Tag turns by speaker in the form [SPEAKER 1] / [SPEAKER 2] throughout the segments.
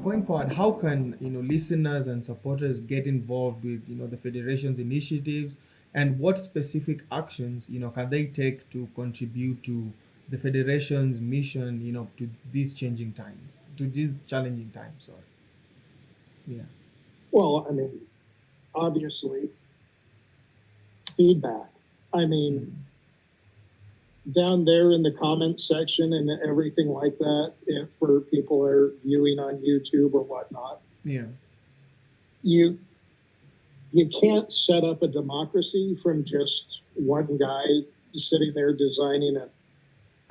[SPEAKER 1] going forward, how can listeners and supporters get involved with the federation's initiatives, and what specific actions can they take to contribute to the federation's mission, to these changing times, to these challenging times? Sorry. Yeah.
[SPEAKER 2] Well, I mean, obviously, feedback. I mean, down there in the comment section and everything like that, if for people are viewing on YouTube or whatnot,
[SPEAKER 1] Yeah.
[SPEAKER 2] you can't set up a democracy from just one guy sitting there designing an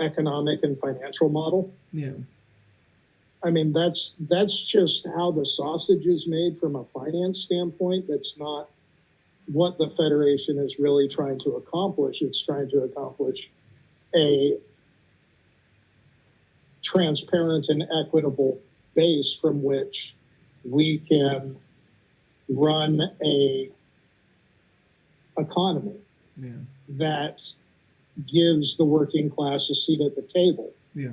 [SPEAKER 2] economic and financial model.
[SPEAKER 1] Yeah.
[SPEAKER 2] I mean, that's just how the sausage is made from a finance standpoint. That's not what the Federation is really trying to accomplish. It's trying to accomplish a transparent and equitable base from which we can run a economy that gives the working class a seat at the table.
[SPEAKER 1] Yeah.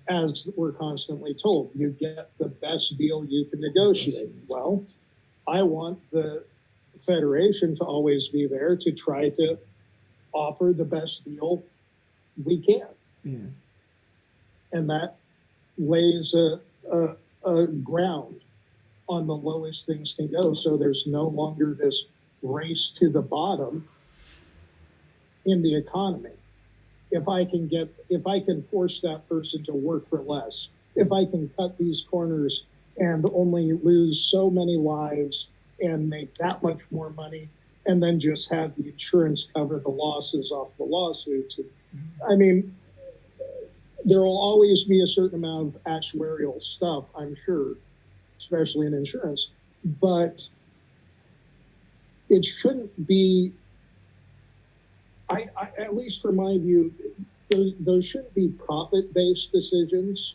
[SPEAKER 2] As we're constantly told, you get the best deal you can negotiate. Well, I want the Federation to always be there to try to offer the best deal we can.
[SPEAKER 1] Yeah.
[SPEAKER 2] And that lays a ground on the lowest things can go. So there's no longer this race to the bottom in the economy. If I can force that person to work for less, if I can cut these corners and only lose so many lives and make that much more money, and then just have the insurance cover the losses off the lawsuits. I mean, there will always be a certain amount of actuarial stuff, I'm sure, especially in insurance, but it shouldn't be, at least from my view, those shouldn't be profit-based decisions.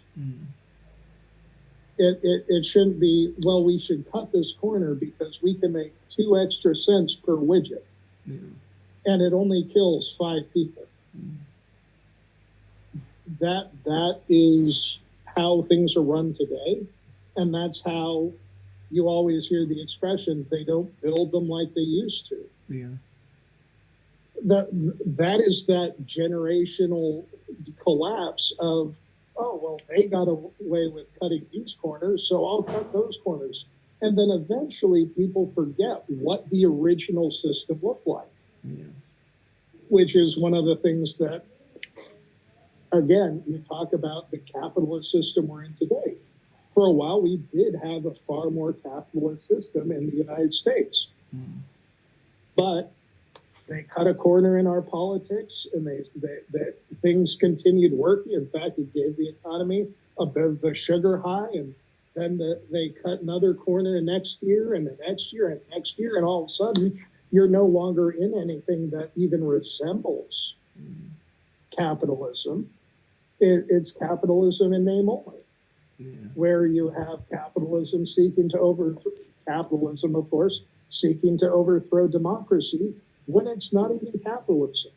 [SPEAKER 2] It shouldn't be, well, we should cut this corner because we can make 2 extra cents per widget. And it only kills 5 people. That is how things are run today. And that's how you always hear the expression, they don't build them like they used to.
[SPEAKER 1] Yeah.
[SPEAKER 2] That is that generational collapse of, oh, well, they got away with cutting these corners, so I'll cut those corners. And then eventually people forget what the original system looked like, which is one of the things that, again, you talk about the capitalist system we're in today. For a while, we did have a far more capitalist system in the United States. But they cut a corner in our politics, and they things continued working. In fact, it gave the economy a bit of a sugar high, and then they cut another corner next year, and the next year, and next year, and all of a sudden, you're no longer in anything that even resembles capitalism. It's capitalism in name only, where you have capitalism seeking to overthrow capitalism, of course, seeking to overthrow democracy, when it's not even capitalism.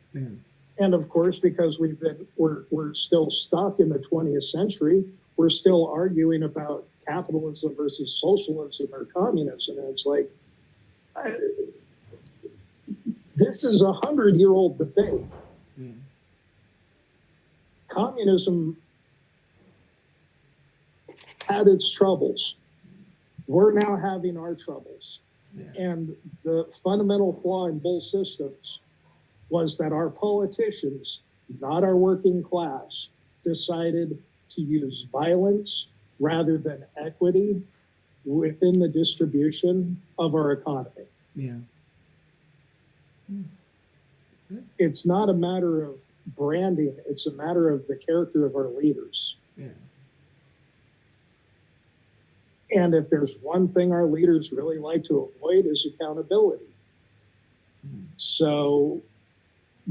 [SPEAKER 2] And of course, because we're still stuck in the 20th century, we're still arguing about capitalism versus socialism or communism. And it's like, this is a 100-year-old debate. Communism had its troubles. We're now having our troubles. And the fundamental flaw in both systems was that our politicians, not our working class, decided to use violence rather than equity within the distribution of our economy. It's not a matter of branding, it's a matter of the character of our leaders. And if there's one thing our leaders really like to avoid is accountability. So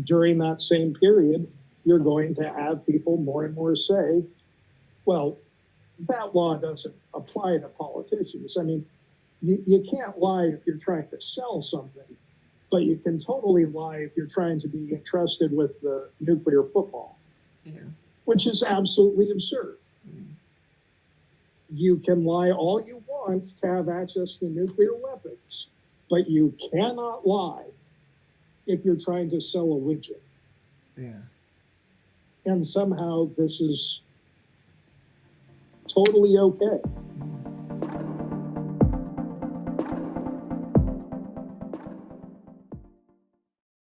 [SPEAKER 2] during that same period, you're going to have people more and more say, well, that law doesn't apply to politicians. I mean, you can't lie if you're trying to sell something, but you can totally lie if you're trying to be entrusted with the nuclear football, which is absolutely absurd. You can lie all you want to have access to nuclear weapons, but you cannot lie if you're trying to sell a widget.
[SPEAKER 1] Yeah.
[SPEAKER 2] And somehow this is totally okay.